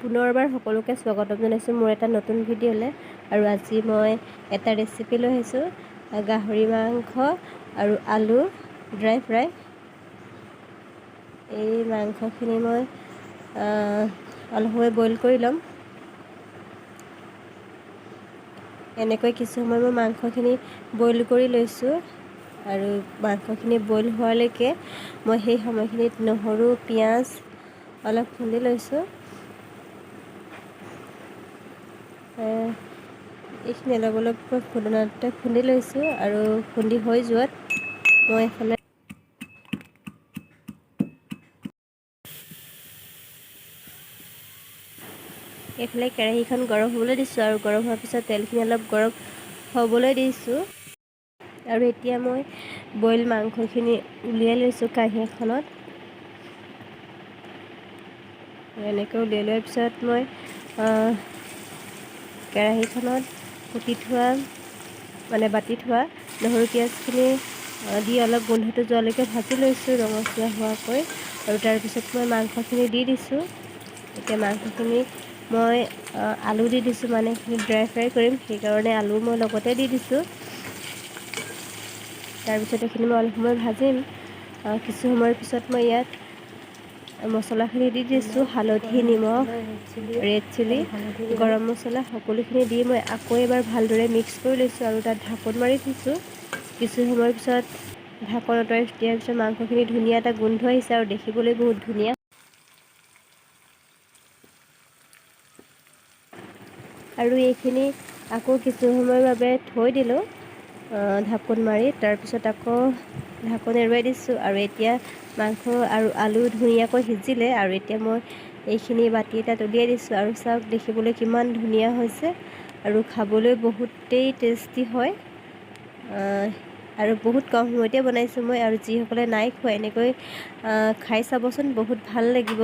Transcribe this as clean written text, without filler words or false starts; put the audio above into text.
পুনৰবাৰ সকলোকে স্বাগতম জনাইছোঁ মোৰ এটা নতুন ভিডিঅ'লৈ। আৰু আজি মই এটা ৰেচিপি লৈ আহিছোঁ, গাহৰি মাংস আৰু আলু ড্ৰাই ফ্ৰাই। এই মাংসখিনি মই অলপ সময় বইল কৰি ল'ম। এনেকৈ কিছু সময় মই মাংসখিনি বইল কৰি লৈছোঁ আৰু মাংসখিনি বইল হোৱালৈকে মই সেই সময়খিনিত নহৰু পিঁয়াজ অলপ খুন্দি লৈছোঁ। এইখিনি অলপ অলপকৈ খুন্দনাতে খুন্দি লৈছোঁ আৰু খুন্দি হৈ যোৱাত মই এইফালে কেৰাহীখন গৰম হ'বলৈ দিছোঁ আৰু গৰম হোৱাৰ পিছত তেলখিনি অলপ গৰম হ'বলৈ দিছোঁ। আৰু এতিয়া মই বইল মাংসখিনি উলিয়াই লৈছোঁ কাঁহী এখনত। এনেকৈ উলিয়াই লোৱাৰ পিছত মই কেৰাহীখনত কুটি থোৱা বাতি থোৱা নহৰু পিঁয়াজখিনি দি অলপ গোন্ধটো যোৱালৈকে ভাজি লৈছোঁ ৰঙচুৱা হোৱাকৈ। আৰু তাৰপিছত মই মাংসখিনি দি দিছোঁ। এতিয়া মাংসখিনি মই আলু দি দিছোঁ, এইখিনি ড্ৰাই ফ্ৰাই কৰিম সেইকাৰণে আলু মই লগতে দি দিছোঁ। তাৰপিছত এইখিনি মই অলপ সময় ভাজিম। কিছু সময়ৰ পিছত মই ইয়াত মছলাখিনি দি দিছোঁ, হালধি নিমখ ৰেড চিলি গৰম মছলা সকলোখিনি দি মই আকৌ এবাৰ ভালদৰে মিক্স কৰি লৈছোঁ আৰু তাত ঢাকোন মাৰি থৈছোঁ। কিছু সময়ৰ পিছত ঢাকন আঁতৰাই দিয়াৰ পিছত মাংসখিনি ধুনীয়া এটা গোন্ধ আহিছে আৰু দেখিবলৈ বহুত ধুনীয়া। আৰু এইখিনি আকৌ কিছু সময়ৰ বাবে থৈ দিলোঁ ঢাকোন মাৰি। তাৰপিছত আকৌ ঢাকোন এৰুৱাই দিছোঁ আৰু এতিয়া মাংস আৰু আলু ধুনীয়াকৈ সিজিলে। আৰু এতিয়া মই এইখিনি বাতি এটাত উলিয়াই দিছোঁ আৰু চাওক দেখিবলৈ কিমান ধুনীয়া হৈছে আৰু খাবলৈ বহুতেই টেষ্টি হয়। আৰু বহুত কম সময়তে বনাইছোঁ মই, আৰু যিসকলে নাই খোৱা এনেকৈ খাই চাবচোন, বহুত ভাল লাগিব।